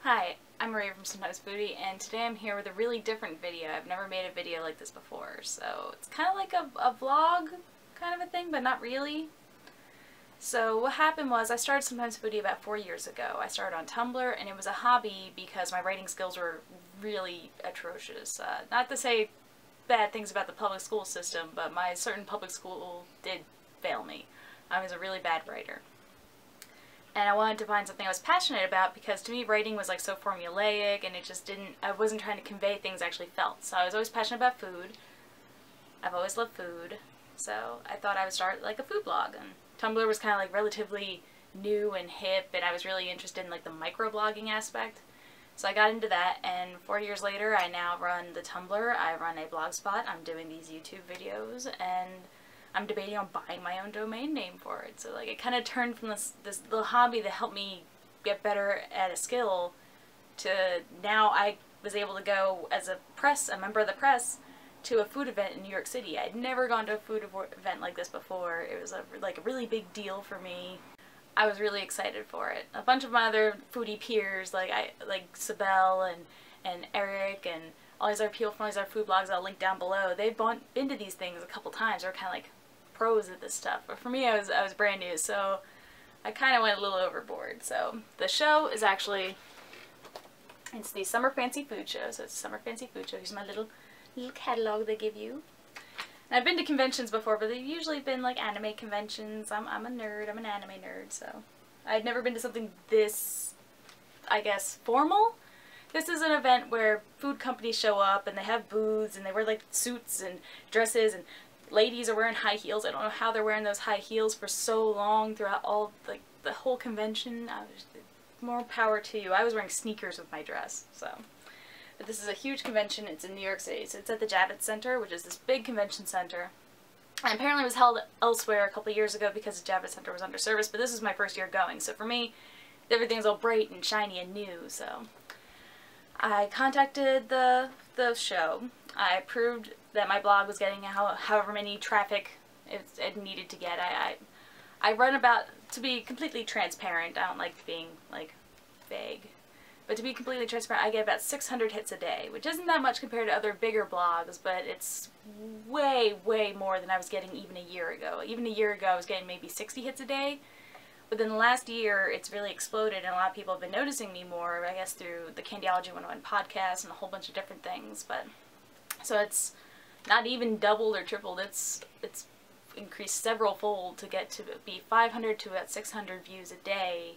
Hi, I'm Maria from Sometimes Foodie, and today I'm here with a really different video. I've never made a video like this before, so it's kind of like a vlog kind of a thing, but not really. So what happened was I started Sometimes Foodie about 4 years ago. I started on Tumblr, and it was a hobby because my writing skills were really atrocious. Not to say bad things about the public school system, but my certain public school did fail me. I was a really bad writer. And I wanted to find something I was passionate about because to me writing was like so formulaic and it just didn't, I wasn't trying to convey things I actually felt. So I was always passionate about food. I've always loved food. So I thought I would start like a food blog, and Tumblr was kind of like relatively new and hip, and I was really interested in like the microblogging aspect. So I got into that, and 4 years later I now run the Tumblr, I run a blogspot, I'm doing these YouTube videos, and I'm debating on buying my own domain name for it. So like it kind of turned from this little hobby that helped me get better at a skill to now I was able to go as a member of the press to a food event in New York City. I'd never gone to a food event like this before. It was a really big deal for me. I was really excited for it. A bunch of my other foodie peers, like Sibel and Eric and all these other people from all these other food blogs I'll link down below, they've been to these things a couple times. They're kind of like pros at this stuff. But for me, I was brand new, so I kind of went a little overboard. So the show is actually, it's the Summer Fancy Food Show. So it's Summer Fancy Food Show. Here's my little catalog they give you. And I've been to conventions before, but they've usually been like anime conventions. I'm a nerd. I'm an anime nerd, so I've never been to something this, I guess, formal. This is an event where food companies show up and they have booths and they wear like suits and dresses, and ladies are wearing high heels. I don't know how they're wearing those high heels for so long throughout all like the whole convention. More power to you. I was wearing sneakers with my dress, so. But this is a huge convention. It's in New York City. So it's at the Javits Center, which is this big convention center. And apparently it was held elsewhere a couple years ago because the Javits Center was under service, but this is my first year going. So for me, everything's all bright and shiny and new, so. I contacted the show. I proved that my blog was getting however many traffic it needed to get. I run about, to be completely transparent, I don't like being like vague, but to be completely transparent, I get about 600 hits a day, which isn't that much compared to other bigger blogs, but it's way, way more than I was getting even a year ago. Even a year ago I was getting maybe 60 hits a day. Within the last year, it's really exploded, and a lot of people have been noticing me more, I guess, through the Candyology 101 podcast and a whole bunch of different things. But so it's not even doubled or tripled. It's increased several fold to get to be 500 to about 600 views a day,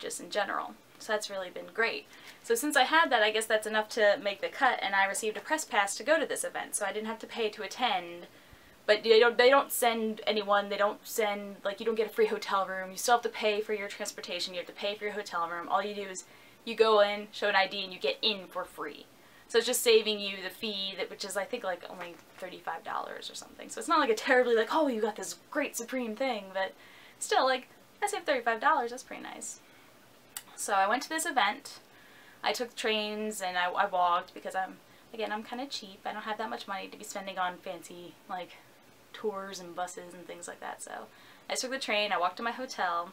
just in general. So that's really been great. So since I had that, I guess that's enough to make the cut, and I received a press pass to go to this event, so I didn't have to pay to attend. But they don't send anyone, they don't send, like, you don't get a free hotel room. You still have to pay for your transportation, you have to pay for your hotel room. All you do is you go in, show an ID, and you get in for free. So it's just saving you the fee, which is I think like only $35 or something. So it's not like a terribly like, oh, you got this great supreme thing, but still, like, I saved $35, that's pretty nice. So I went to this event. I took trains and I walked because I'm kind of cheap. I don't have that much money to be spending on fancy, like, tours and buses and things like that. So I took the train, I walked to my hotel,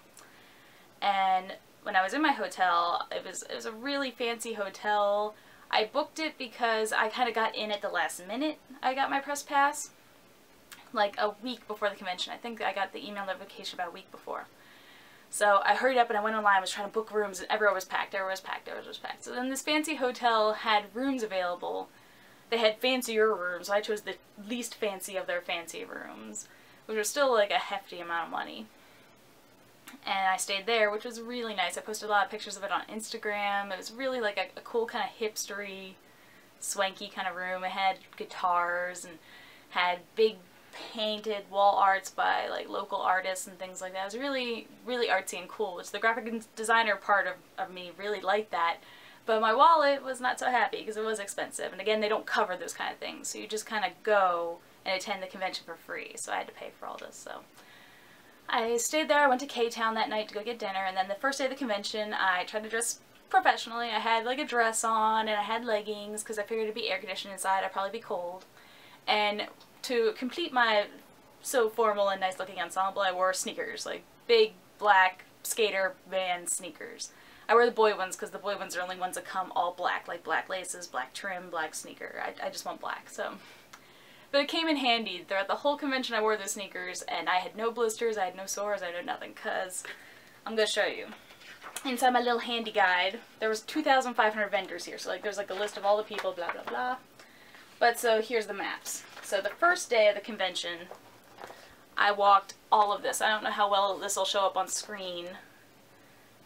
and when I was in my hotel, it was a really fancy hotel. I booked it because I kind of got in at the last minute. I got my press pass like a week before the convention. I think I got the email notification about a week before. So I hurried up and I went online, I was trying to book rooms, and everywhere was packed, everywhere was packed, everywhere was packed. So then this fancy hotel had rooms available. They had fancier rooms, so I chose the least fancy of their fancy rooms, which was still like a hefty amount of money. And I stayed there, which was really nice. I posted a lot of pictures of it on Instagram. It was really like a cool kind of hipstery, swanky kind of room. It had guitars and had big painted wall arts by like local artists and things like that. It was really, really artsy and cool, which the graphic designer part of me really liked that. But my wallet was not so happy because it was expensive. And again, they don't cover those kind of things. So you just kind of go and attend the convention for free. So I had to pay for all this. So I stayed there. I went to K-Town that night to go get dinner. And then the first day of the convention, I tried to dress professionally. I had like a dress on and I had leggings because I figured it'd be air conditioned inside. I'd probably be cold. And to complete my so formal and nice looking ensemble, I wore sneakers, like big black skater Vans sneakers. I wear the boy ones because the boy ones are the only ones that come all black, like black laces, black trim, black sneaker. I just want black, so. But it came in handy. Throughout the whole convention I wore those sneakers, and I had no blisters, I had no sores, I had nothing, because I'm going to show you. Inside my little handy guide, there was 2,500 vendors here, so like there's like a list of all the people, blah, blah, blah. But so here's the maps. So the first day of the convention, I walked all of this. I don't know how well this will show up on screen,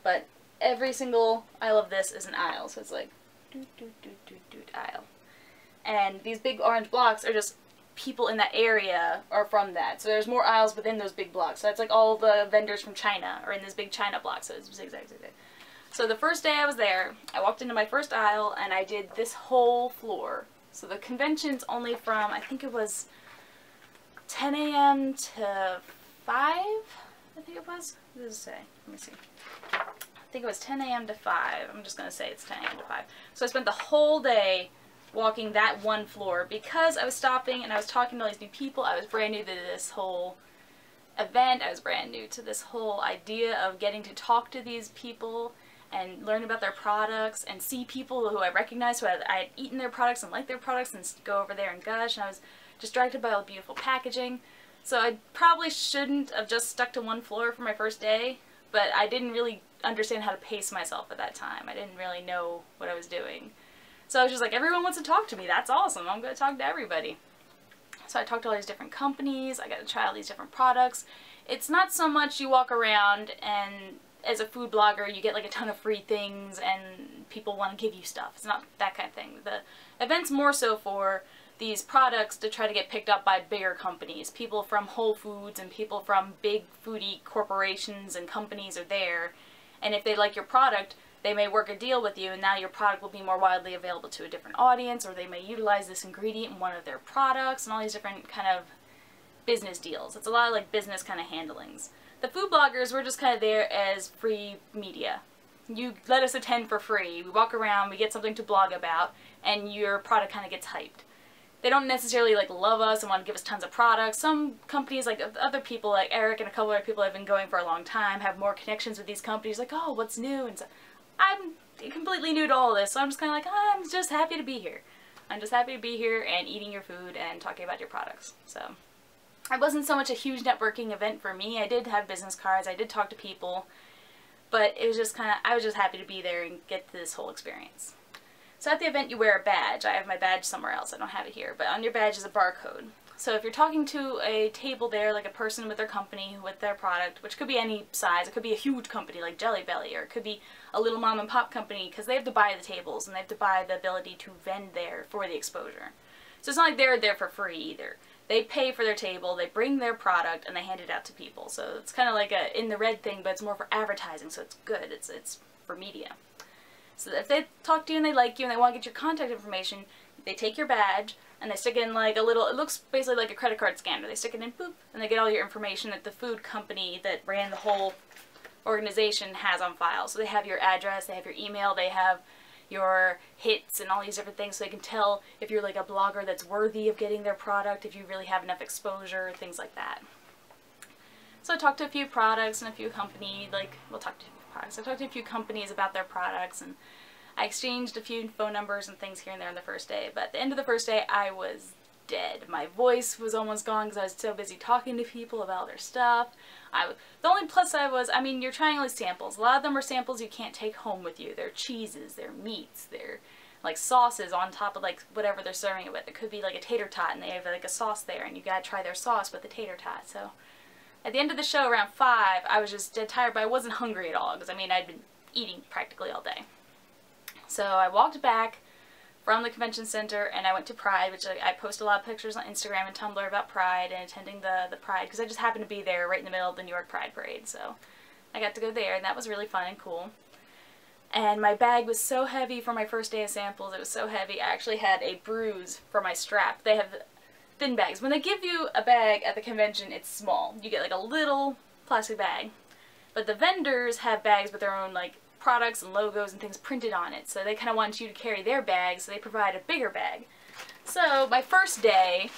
but every single aisle of this is an aisle. So it's like, aisle. And these big orange blocks are just people in that area are from that. So there's more aisles within those big blocks. So it's like all the vendors from China are in this big China block. So it's zigzag, zigzag. So the first day I was there, I walked into my first aisle and I did this whole floor. So the convention's only from, I think it was 10 a.m. to 5, I think it was. What does it say? Let me see. I think it was 10 a.m. to 5. I'm just going to say it's 10 a.m. to 5. So I spent the whole day walking that one floor because I was stopping and I was talking to all these new people. I was brand new to this whole event. I was brand new to this whole idea of getting to talk to these people and learn about their products and see people who I recognized, who I had eaten their products and liked their products, and go over there and gush. And I was distracted by all the beautiful packaging. So I probably shouldn't have just stuck to one floor for my first day, but I didn't really understand how to pace myself at that time. I didn't really know what I was doing. So I was just like, everyone wants to talk to me. That's awesome. I'm going to talk to everybody. So I talked to all these different companies. I got to try all these different products. It's not so much you walk around and as a food blogger you get like a ton of free things and people want to give you stuff. It's not that kind of thing. The event's more so for these products to try to get picked up by bigger companies. People from Whole Foods and people from big foodie corporations and companies are there. And if they like your product, they may work a deal with you, and now your product will be more widely available to a different audience, or they may utilize this ingredient in one of their products, and all these different kind of business deals. It's a lot of like business kind of handlings. The food bloggers, we're just kind of there as free media. You let us attend for free. We walk around, we get something to blog about, and your product kind of gets hyped. They don't necessarily like love us and want to give us tons of products. Some companies, like other people, like Eric and a couple other people have been going for a long time, have more connections with these companies, like, oh, what's new? And so I'm completely new to all this, so I'm just kind of like, oh, I'm just happy to be here. I'm just happy to be here and eating your food and talking about your products. So it wasn't so much a huge networking event for me. I did have business cards, I did talk to people, but it was just kind of, I was just happy to be there and get this whole experience. So at the event you wear a badge. I have my badge somewhere else, I don't have it here, but on your badge is a barcode. So if you're talking to a table there, like a person with their company, with their product, which could be any size, it could be a huge company like Jelly Belly, or it could be a little mom and pop company, because they have to buy the tables and they have to buy the ability to vend there for the exposure. So it's not like they're there for free either. They pay for their table, they bring their product, and they hand it out to people. So it's kind of like a in the red thing, but it's more for advertising, so it's good. It's for media. So if they talk to you and they like you and they want to get your contact information, they take your badge and they stick in like a little, it looks basically like a credit card scanner. They stick it in, boop, and they get all your information that the food company that ran the whole organization has on file. So they have your address, they have your email, they have your hits and all these different things, so they can tell if you're like a blogger that's worthy of getting their product, if you really have enough exposure, things like that. So I talked to a few products and a few companies, like, we'll talk to products. I talked to a few companies about their products, and I exchanged a few phone numbers and things here and there on the first day, but at the end of the first day I was dead. My voice was almost gone because I was so busy talking to people about their stuff. The only plus side was, I mean, you're trying all these samples. A lot of them are samples you can't take home with you. They're cheeses, they're meats, they're like sauces on top of like whatever they're serving it with. It could be like a tater tot and they have like a sauce there and you gotta try their sauce with the tater tot. So at the end of the show around 5, I was just dead tired, but I wasn't hungry at all because I mean I'd been eating practically all day. So I walked back from the convention center and I went to Pride, which I post a lot of pictures on Instagram and Tumblr about Pride and attending the Pride, because I just happened to be there right in the middle of the New York Pride Parade, so I got to go there and that was really fun and cool. And my bag was so heavy for my first day of samples, it was so heavy I actually had a bruise for my strap. They have thin bags. When they give you a bag at the convention, it's small. You get like a little plastic bag. But the vendors have bags with their own like products and logos and things printed on it, so they kind of want you to carry their bag, so they provide a bigger bag. So my first day,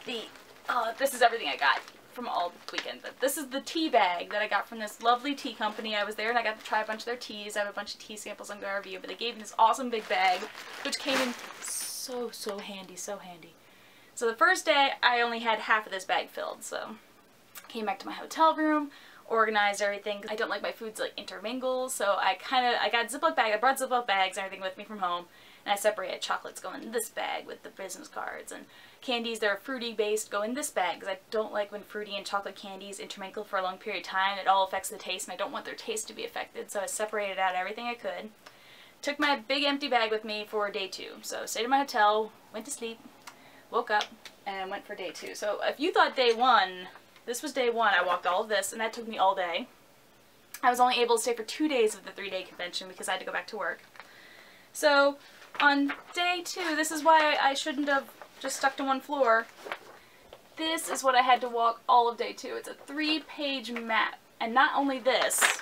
this is everything I got from all weekend, but this is the tea bag that I got from this lovely tea company. I was there and I got to try a bunch of their teas. I have a bunch of tea samples I'm going to review, but they gave me this awesome big bag, which came in so handy, so handy. So the first day, I only had half of this bag filled, so came back to my hotel room, organized everything. I don't like my foods like intermingle, so I got Ziploc bag. I brought Ziploc bags and everything with me from home, and I separated chocolates go in this bag with the business cards, and candies that are fruity based go in this bag, because I don't like when fruity and chocolate candies intermingle for a long period of time. It all affects the taste, and I don't want their taste to be affected, so I separated out everything I could. Took my big empty bag with me for day 2. So stayed in my hotel, went to sleep, woke up, and went for day 2. So if you thought day 1, this was day 1, I walked all of this, and that took me all day. I was only able to stay for 2 days of the 3-day convention because I had to go back to work. So on day 2, this is why I shouldn't have just stuck to one floor. This is what I had to walk all of day 2. It's a 3-page map. And not only this,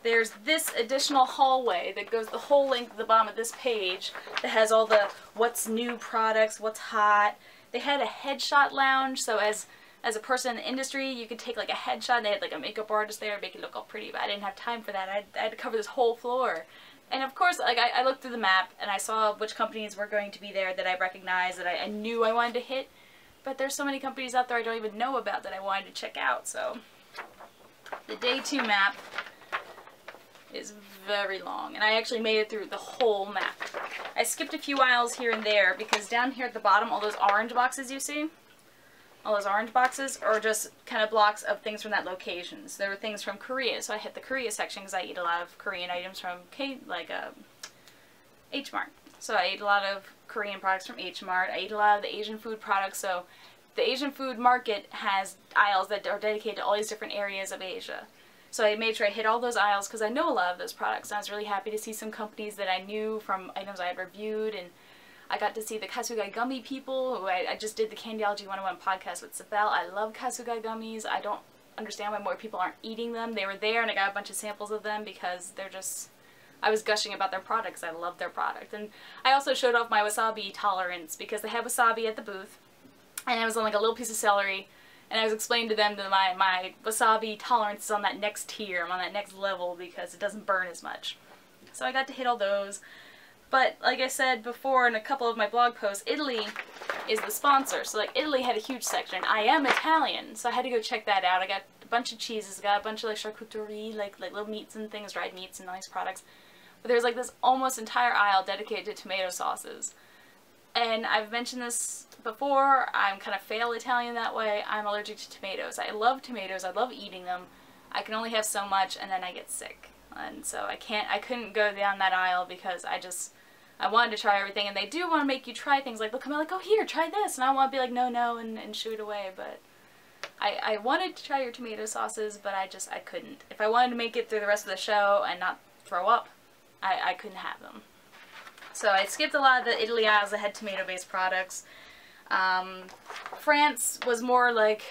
there's this additional hallway that goes the whole length of the bottom of this page that has all the what's new products, what's hot. They had a headshot lounge, so as a person in the industry, you could take like a headshot, and they had like a makeup artist there to make it look all pretty, but I didn't have time for that. I had to cover this whole floor. And of course, like I looked through the map and I saw which companies were going to be there that I recognized, that I knew I wanted to hit, but there's so many companies out there I don't even know about that I wanted to check out. So the day 2 map is very long, and I actually made it through the whole map. I skipped a few aisles here and there because down here at the bottom, all those orange boxes you see, all those orange boxes are just kind of blocks of things from that location. So there were things from Korea, so I hit the Korea section because I eat a lot of Korean items from H Mart. So I ate a lot of Korean products from H Mart. I ate a lot of the Asian food products, so the Asian food market has aisles that are dedicated to all these different areas of Asia. So I made sure I hit all those aisles because I know a lot of those products. And I was really happy to see some companies that I knew from items I had reviewed, and I got to see the Kasugai gummy people, who I just did the Candyology 101 podcast with Sabelle. I love Kasugai gummies. I don't understand why more people aren't eating them. They were there and I got a bunch of samples of them because they're just, I was gushing about their products. I love their product. And I also showed off my wasabi tolerance because they had wasabi at the booth, and I was on like a little piece of celery. And I was explaining to them that my wasabi tolerance is on that next tier, I'm on that next level because it doesn't burn as much. So I got to hit all those. But like I said before in a couple of my blog posts, Italy is the sponsor. So like Italy had a huge section. I am Italian, so I had to go check that out. I got a bunch of cheeses, got a bunch of like charcuterie, like little meats and things, dried meats and nice products. But there's like this almost entire aisle dedicated to tomato sauces. And I've mentioned this before, I'm kind of fail Italian that way. I'm allergic to tomatoes. I love tomatoes, I love eating them. I can only have so much and then I get sick. And so I couldn't go down that aisle because I wanted to try everything, and they do want to make you try things, like they'll come out like, oh here, try this, and I want to be like, no, and shoo it away, but I wanted to try your tomato sauces, but I couldn't. If I wanted to make it through the rest of the show and not throw up, I couldn't have them. So I skipped a lot of the Italy aisles that had tomato-based products. France was more like,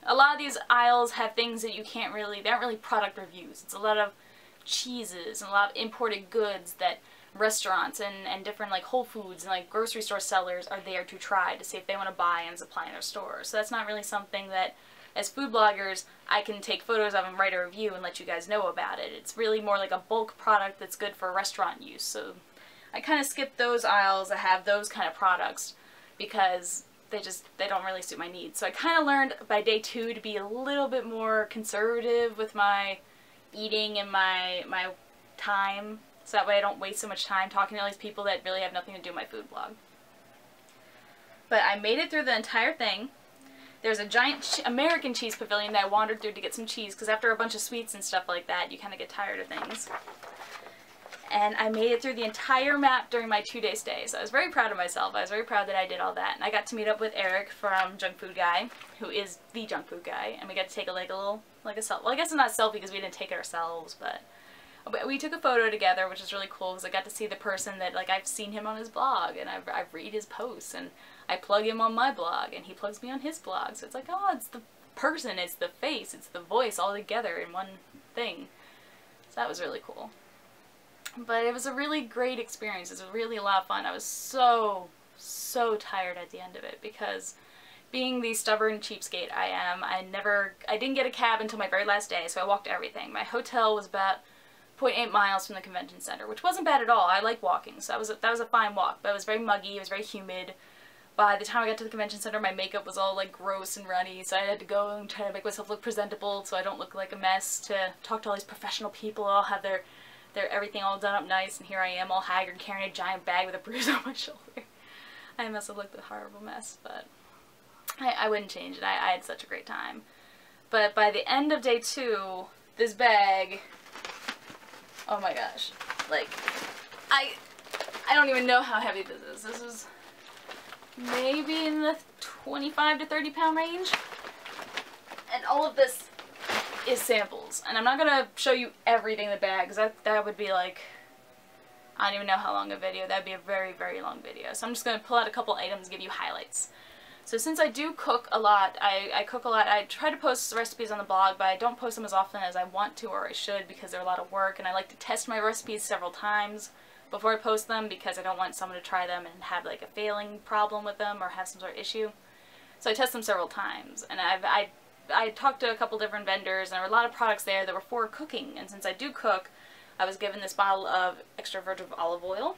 a lot of these aisles have things that you can't really, they aren't really product reviews. It's a lot of cheeses and a lot of imported goods that restaurants and different like Whole Foods and like grocery store sellers are there to try to see if they want to buy and supply in their stores. So that's not really something that, as food bloggers, I can take photos of and write a review and let you guys know about it. It's really more like a bulk product that's good for restaurant use. So I kind of skipped those aisles that have those kind of products because they don't really suit my needs. So I kind of learned by day 2 to be a little bit more conservative with my eating and my time, so that way I don't waste so much time talking to all these people that really have nothing to do with my food blog. But I made it through the entire thing. There's a giant American cheese pavilion that I wandered through to get some cheese, because after a bunch of sweets and stuff like that, you kind of get tired of things. And I made it through the entire map during my 2-day stay, so I was very proud of myself. I was very proud that I did all that. And I got to meet up with Eric from Junk Food Guy, who is the Junk Food Guy, and we got to take a little selfie. Well, I guess it's not a selfie because we didn't take it ourselves, but we took a photo together, which is really cool because I got to see the person that, like, I've seen him on his blog, and I've read his posts, and I plug him on my blog, and he plugs me on his blog. So it's like, oh, it's the person, it's the face, it's the voice all together in one thing. So that was really cool. But it was a really great experience. It was really a lot of fun. I was so tired at the end of it because being the stubborn cheapskate I am, I didn't get a cab until my very last day, so I walked everything. My hotel was about 0.8 miles from the convention center, which wasn't bad at all. I like walking, so that was a fine walk, but it was very muggy, it was very humid. By the time I got to the convention center, my makeup was all like gross and runny, so I had to go and try to make myself look presentable so I don't look like a mess, to talk to all these professional people, all have their everything all done up nice, and here I am all haggard carrying a giant bag with a bruise on my shoulder. I must have looked a horrible mess, but I wouldn't change it. I had such a great time. But by the end of day 2, this bag, oh my gosh, like, I don't even know how heavy this is. This is maybe in the 25 to 30 pound range. And all of this is samples. And I'm not going to show you everything in the bag, because that would be like, I don't even know how long a video. That would be a very, very long video. So I'm just going to pull out a couple items and give you highlights. So since I do cook a lot, I cook a lot, I try to post recipes on the blog, but I don't post them as often as I want to or I should, because they're a lot of work, and I like to test my recipes several times before I post them, because I don't want someone to try them and have like a failing problem with them or have some sort of issue. So I test them several times, and I talked to a couple different vendors, and there were a lot of products there that were for cooking, and since I do cook, I was given this bottle of extra virgin olive oil.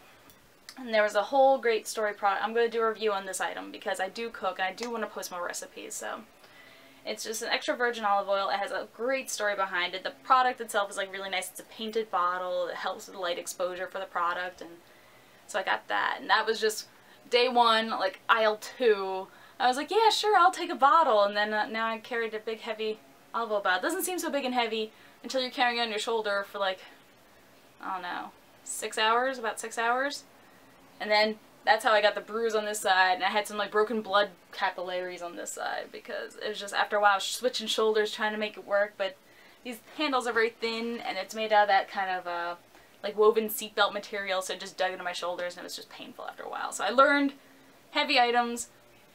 And there was a whole great story product. I'm going to do a review on this item because I do cook and I do want to post more recipes. So it's just an extra virgin olive oil. It has a great story behind it. The product itself is like really nice. It's a painted bottle. It helps with light exposure for the product. And so I got that. And that was just day 1, like aisle 2. I was like, yeah, sure, I'll take a bottle. And then now I carried a big heavy olive oil bottle. It doesn't seem so big and heavy until you're carrying it on your shoulder for like, I don't know, 6 hours, about 6 hours. And then that's how I got the bruise on this side, and I had some like broken blood capillaries on this side, because it was just, after a while, I was switching shoulders trying to make it work. But these handles are very thin, and it's made out of that kind of like woven seatbelt material, so it just dug into my shoulders, and it was just painful after a while. So I learned, heavy items,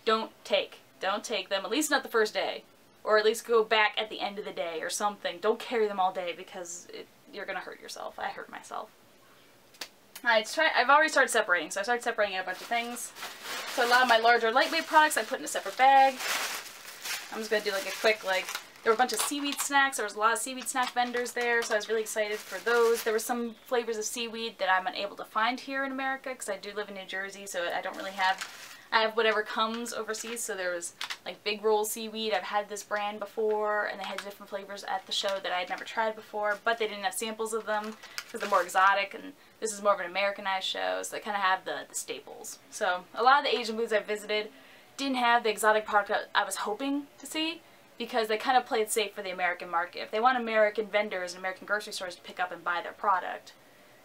don't take them, at least not the first day, or at least go back at the end of the day or something. Don't carry them all day, because you're gonna hurt yourself. I hurt myself. I've already started separating, so I started separating out a bunch of things. So a lot of my larger lightweight products I put in a separate bag. I'm just going to do like a quick, like, there were a bunch of seaweed snacks. There was a lot of seaweed snack vendors there, so I was really excited for those. There were some flavors of seaweed that I'm unable to find here in America, because I do live in New Jersey, so I don't really have, I have whatever comes overseas. So there was like Big Roll seaweed. I've had this brand before, and they had different flavors at the show that I had never tried before, but they didn't have samples of them because they're more exotic, and this is more of an Americanized show, so they kind of have the staples. So a lot of the Asian booths I visited didn't have the exotic product I was hoping to see, because they kind of play it safe for the American market. If they want American vendors and American grocery stores to pick up and buy their product,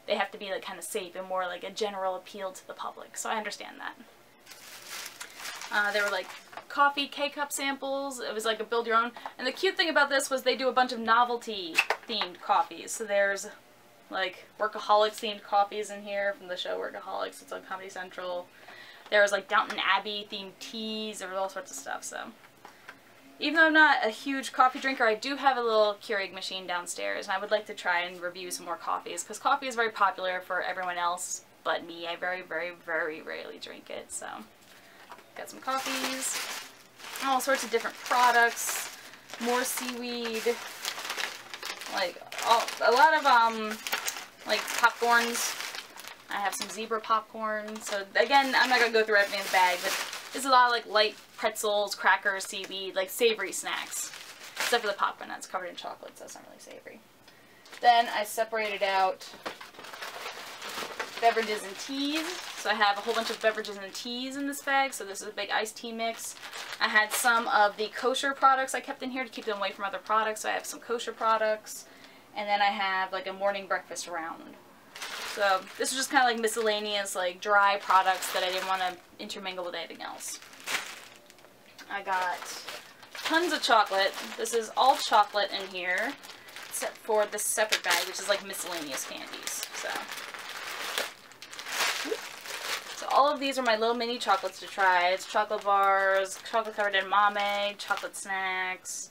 they have to be like kind of safe and more like a general appeal to the public. So I understand that. There were like coffee K-cup samples. It was like a build your own. And the cute thing about this was they do a bunch of novelty themed coffees. So there's like Workaholics themed coffees in here from the show Workaholics. It's on Comedy Central. There was like Downton Abbey themed teas. There was all sorts of stuff. So even though I'm not a huge coffee drinker, I do have a little Keurig machine downstairs, and I would like to try and review some more coffees, because coffee is very popular for everyone else but me. I very, very, very rarely drink it. So got some coffees, all sorts of different products, more seaweed, like a lot of like popcorns. I have some zebra popcorn. So again, I'm not gonna go through everything in the bag, but there's a lot of like light pretzels, crackers, seaweed, like savory snacks. Except for the popcorn, that's covered in chocolate, so it's not really savory. Then I separated out beverages and teas. So I have a whole bunch of beverages and teas in this bag. So this is a big iced tea mix. I had some of the kosher products I kept in here to keep them away from other products. So I have some kosher products. And then I have like a morning breakfast round. So this is just kind of like miscellaneous, like dry products that I didn't want to intermingle with anything else. I got tons of chocolate. This is all chocolate in here, except for this separate bag, which is like miscellaneous candies. So all of these are my little mini chocolates to try. It's chocolate bars, chocolate covered edamame, chocolate snacks,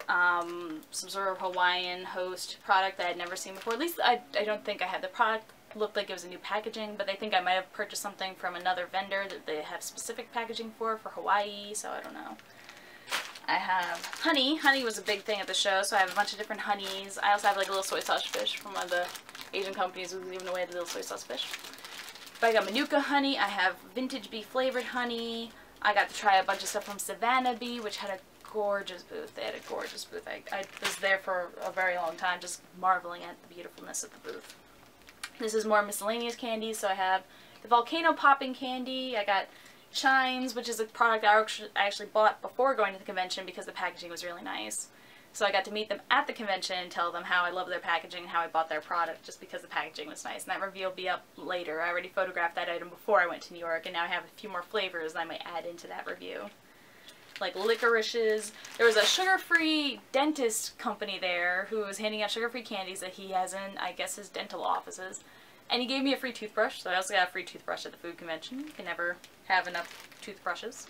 some sort of Hawaiian host product that I'd never seen before. At least I don't think I had the product looked like it was a new packaging, but I think I might have purchased something from another vendor that they have specific packaging for Hawaii, so I don't know. I have honey. Honey was a big thing at the show, so I have a bunch of different honeys. I also have like a little soy sauce fish from one of the Asian companies who's giving away the little soy sauce fish. But I got Manuka honey. I have vintage bee flavored honey. I got to try a bunch of stuff from Savannah Bee, which had a gorgeous booth. They had a gorgeous booth. I was there for a very long time, just marveling at the beautifulness of the booth. This is more miscellaneous candies, so I have the volcano popping candy. I got Chimes, which is a product I actually bought before going to the convention because the packaging was really nice. So I got to meet them at the convention and tell them how I love their packaging and how I bought their product just because the packaging was nice. And that review will be up later. I already photographed that item before I went to New York, and now I have a few more flavors that I might add into that review. Like licorices. There was a sugar-free dentist company there who was handing out sugar-free candies that he has in, I guess, his dental offices. And he gave me a free toothbrush, so I also got a free toothbrush at the food convention. You can never have enough toothbrushes.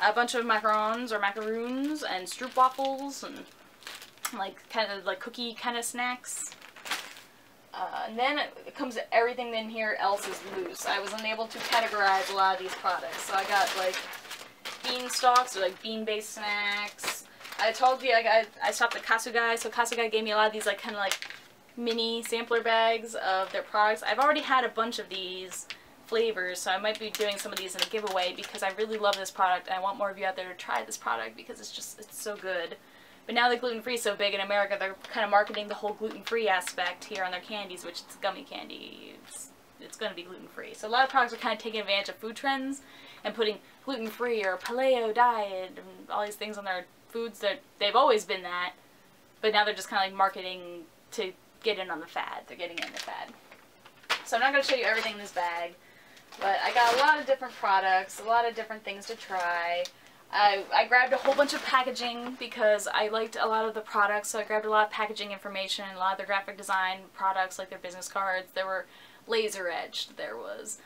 A bunch of macarons or macaroons and stroop waffles and like kind of like cookie kind of snacks. And then it comes to everything in here else is loose. I was unable to categorize a lot of these products, so I got like bean stalks or like bean-based snacks. I told you I stopped at Kasugai, so Kasugai gave me a lot of these like kind of like mini sampler bags of their products. I've already had a bunch of these flavors, so I might be doing some of these in a giveaway because I really love this product and I want more of you out there to try this product because it's so good. But now that gluten-free is so big in America, they're kind of marketing the whole gluten-free aspect here on their candies, which it's gummy candy. It's going to be gluten-free. So a lot of products are kind of taking advantage of food trends and putting gluten-free or paleo diet and all these things on their foods that they've always been that, but now they're just kind of like marketing to get in on the fad. They're getting in the fad. So I'm not going to show you everything in this bag, but I got a lot of different products, a lot of different things to try. I grabbed a whole bunch of packaging because I liked a lot of the products, so I grabbed a lot of packaging information, a lot of their graphic design products like their business cards. There were laser etched, there was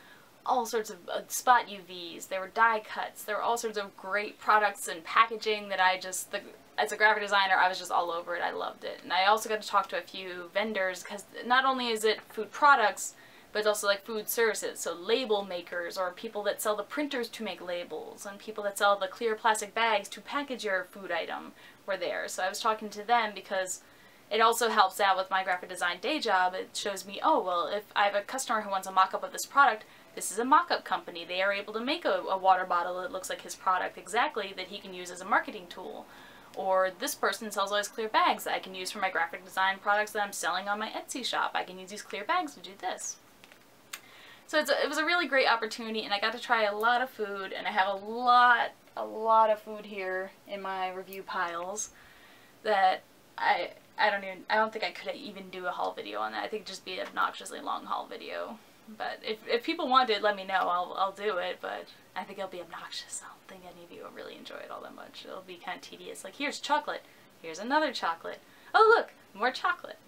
all sorts of spot UVs, there were die cuts, there were all sorts of great products and packaging that as a graphic designer, I was just all over it. I loved it. And I also got to talk to a few vendors because not only is it food products, but it's also like food services. So label makers or people that sell the printers to make labels and people that sell the clear plastic bags to package your food item were there. So I was talking to them because it also helps out with my graphic design day job. It shows me, oh, well, if I have a customer who wants a mock-up of this product, this is a mock-up company. They are able to make a water bottle that looks like his product exactly that he can use as a marketing tool. Or this person sells all these clear bags that I can use for my graphic design products that I'm selling on my Etsy shop. I can use these clear bags to do this. So it was a really great opportunity, and I got to try a lot of food, and I have a lot of food here in my review piles that I don't think I could even do a haul video on that. I think it'd just be an obnoxiously long haul video. But if people want it, let me know. I'll do it, but I think it'll be obnoxious. I don't think any of you will really enjoy it all that much. It'll be kind of tedious. Like, here's chocolate. Here's another chocolate. Oh, look! More chocolate.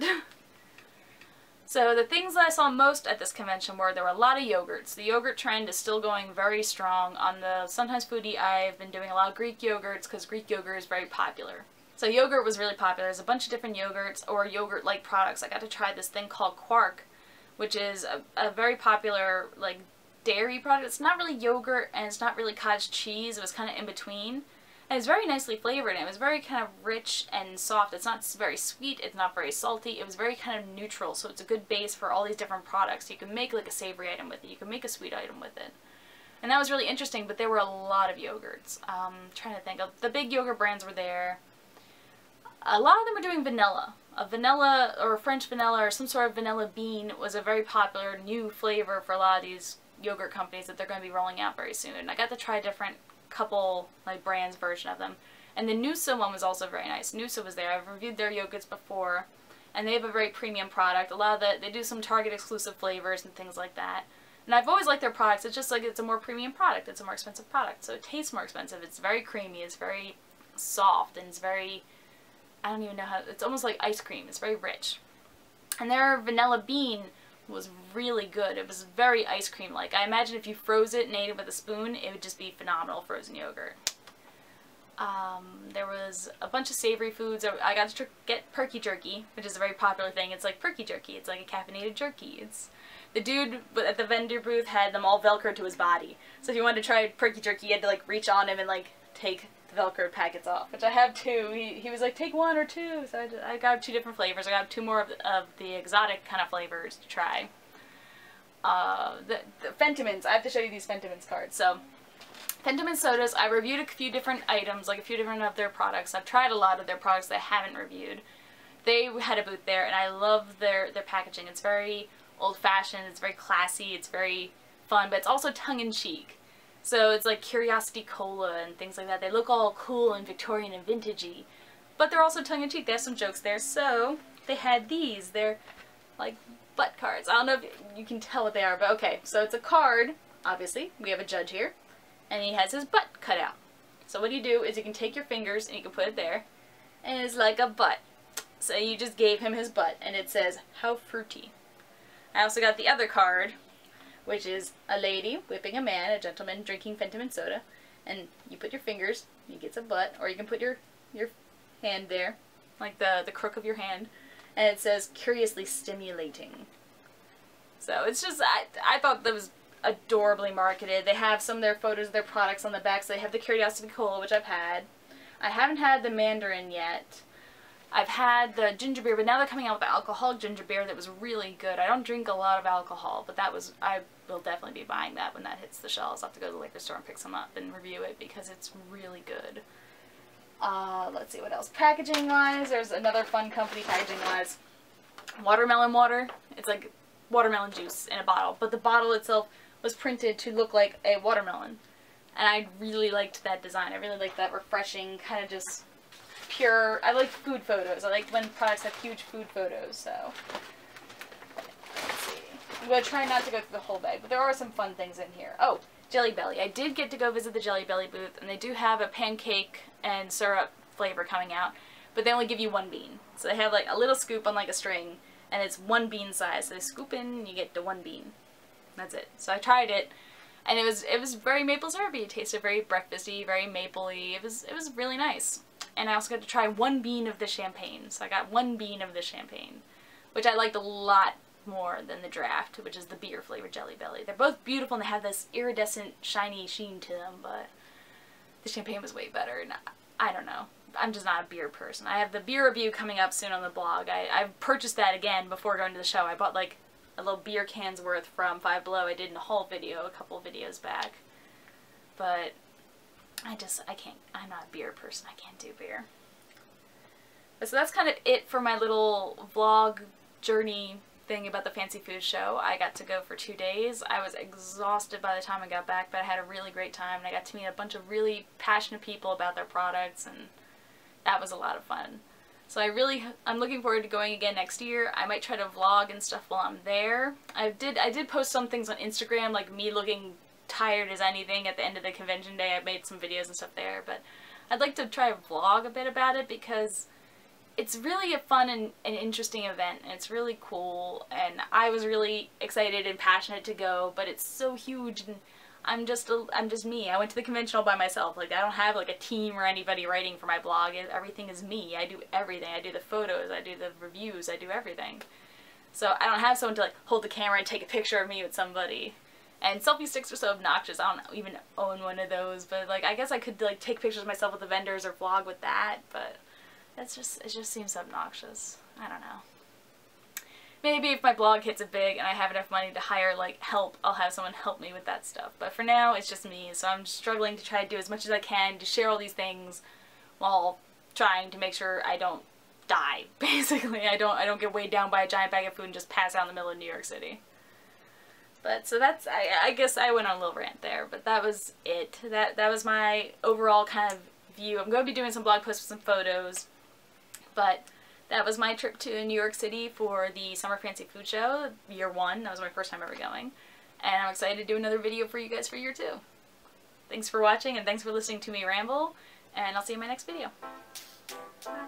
So the things that I saw most at this convention were there were a lot of yogurts. The yogurt trend is still going very strong. On the Sometimes Foodie, I've been doing a lot of Greek yogurts because Greek yogurt is very popular. So yogurt was really popular. There's a bunch of different yogurts or yogurt-like products. I got to try this thing called Quark, which is a very popular like dairy product. It's not really yogurt and it's not really cottage cheese. It was kind of in between. And it's very nicely flavored, and it was very kind of rich and soft. It's not very sweet, it's not very salty. It was very kind of neutral, so it's a good base for all these different products. You can make like a savory item with it. You can make a sweet item with it. And that was really interesting, but there were a lot of yogurts. Trying to think of the big yogurt brands were there. A lot of them were doing vanilla. A vanilla or a French vanilla or some sort of vanilla bean was a very popular new flavor for a lot of these yogurt companies that they're going to be rolling out very soon. And I got to try a different couple like brands version of them. And the Noosa one was also very nice. Noosa was there. I've reviewed their yogurts before, and they have a very premium product. A lot of they do some Target exclusive flavors and things like that. And I've always liked their products. It's just like it's a more premium product. It's a more expensive product. So it tastes more expensive. It's very creamy. It's very soft, and it's very, I don't even know how, it's almost like ice cream. It's very rich. And their vanilla bean was really good. It was very ice cream like. I imagine if you froze it and ate it with a spoon, it would just be phenomenal frozen yogurt. There was a bunch of savory foods. I got to get perky jerky, which is a very popular thing. It's like perky jerky. It's like a caffeinated jerky. The dude at the vendor booth had them all Velcroed to his body. So if you wanted to try perky jerky, you had to like reach on him and like take the Velcroed packets off, which I have two. He was like, take one or two. So I got 2 different flavors. I got 2 more of the exotic kind of flavors to try. The Fentimans. I have to show you these Fentimans cards. So Fentiman sodas, I reviewed a few different items, like a few different of their products. I've tried a lot of their products that I haven't reviewed. They had a booth there, and I love their packaging. It's very old-fashioned, it's very classy, it's very fun, but it's also tongue-in-cheek. So it's like Curiosity Cola and things like that. They look all cool and Victorian and vintagey, but they're also tongue-in-cheek. They have some jokes there. So they had these. They're like butt cards. I don't know if you can tell what they are, but okay. So it's a card, obviously. We have a judge here. And he has his butt cut out. So what you do is you can take your fingers and you can put it there, and it's like a butt. So you just gave him his butt, and it says, how fruity. I also got the other card, which is a lady whipping a man, a gentleman drinking Fentiman soda, and you put your fingers, he gets a butt, or you can put your hand there, like the crook of your hand, and it says, curiously stimulating. So it's just, I thought that was adorably marketed. They have some of their photos of their products on the back, so they have the Curiosity Cola, which I've had. I haven't had the Mandarin yet. I've had the ginger beer, but now they're coming out with the alcoholic ginger beer that was really good. I don't drink a lot of alcohol, but I will definitely be buying that when that hits the shelves. I'll have to go to the liquor store and pick some up and review it because it's really good. Let's see what else. Packaging-wise, there's another fun company packaging-wise. Watermelon water. It's like watermelon juice in a bottle, but the bottle itself was printed to look like a watermelon. And I really liked that design. I really liked that refreshing, kind of just pure. I like food photos. I like when products have huge food photos, so. Let's see. I'm going to try not to go through the whole bag, but there are some fun things in here. Oh, Jelly Belly. I did get to go visit the Jelly Belly booth, and they do have a pancake and syrup flavor coming out, but they only give you 1 bean. So they have like a little scoop on like a string, and it's 1 bean size. So they scoop in, and you get the 1 bean. That's it. So I tried it, and it was very maple syrupy. It tasted very breakfasty, very mapley. It was really nice. And I also got to try 1 bean of the champagne. So I got 1 bean of the champagne, which I liked a lot more than the draft, which is the beer flavored Jelly Belly. They're both beautiful and they have this iridescent, shiny sheen to them, but the champagne was way better. And I don't know. I'm just not a beer person. I have the beer review coming up soon on the blog. I purchased that again before going to the show. I bought like a little beer can's worth from Five Below. I did in a haul video a couple videos back. But I can't, I'm not a beer person. I can't do beer. But so that's kind of it for my little vlog journey thing about the Fancy Food Show. I got to go for 2 days. I was exhausted by the time I got back, but I had a really great time, and I got to meet a bunch of really passionate people about their products, and that was a lot of fun. So I'm looking forward to going again next year. I might try to vlog and stuff while I'm there. I did post some things on Instagram, like me looking tired as anything at the end of the convention day. I made some videos and stuff there, but I'd like to try to vlog a bit about it because it's really a fun and interesting event, and it's really cool, and I was really excited and passionate to go, but it's so huge, and I'm just me. I went to the convention all by myself. Like, I don't have like a team or anybody writing for my blog. Everything is me. I do everything. I do the photos, I do the reviews, I do everything. So I don't have someone to like hold the camera and take a picture of me with somebody. And selfie sticks are so obnoxious. I don't even own one of those, but like I guess I could like take pictures of myself with the vendors or vlog with that, but it just seems obnoxious. I don't know. Maybe if my blog hits it big and I have enough money to hire like help, I'll have someone help me with that stuff. But for now, it's just me, so I'm struggling to try to do as much as I can to share all these things while trying to make sure I don't die. Basically, I don't get weighed down by a giant bag of food and just pass out in the middle of New York City. But so that's, I guess I went on a little rant there, but that was it. That was my overall kind of view. I'm going to be doing some blog posts with some photos, but that was my trip to New York City for the Summer Fancy Food Show, year 1. That was my first time ever going. And I'm excited to do another video for you guys for year 2. Thanks for watching, and thanks for listening to me ramble, and I'll see you in my next video. Bye.